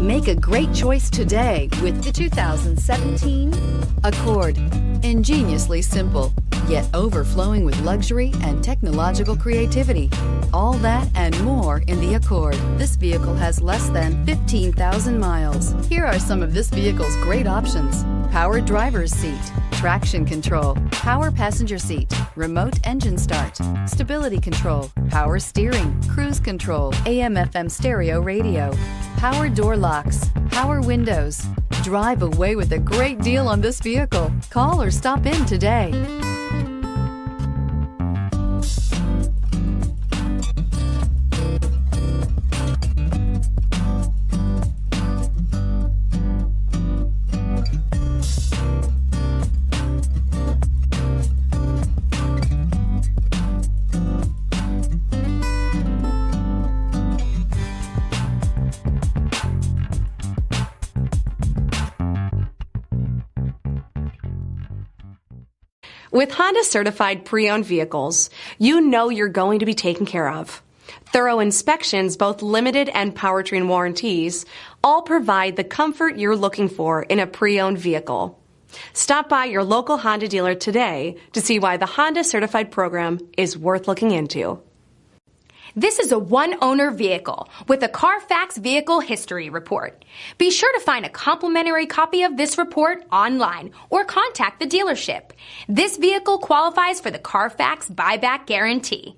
Make a great choice today with the 2017 Accord. Ingeniously simple, yet overflowing with luxury and technological creativity. All that and more in the Accord. This vehicle has less than 15,000 miles. Here are some of this vehicle's great options: power driver's seat, traction control, power passenger seat, remote engine start, stability control, power steering, cruise control, AM/FM stereo radio, power door locks, power windows. Drive away with a great deal on this vehicle. Call or stop in today. With Honda certified pre-owned vehicles, you know you're going to be taken care of. Thorough inspections, both limited and powertrain warranties, all provide the comfort you're looking for in a pre-owned vehicle. Stop by your local Honda dealer today to see why the Honda certified program is worth looking into. This is a one-owner vehicle with a CARFAX Vehicle History Report. Be sure to find a complimentary copy of this report online or contact the dealership. This vehicle qualifies for the CARFAX Buyback Guarantee.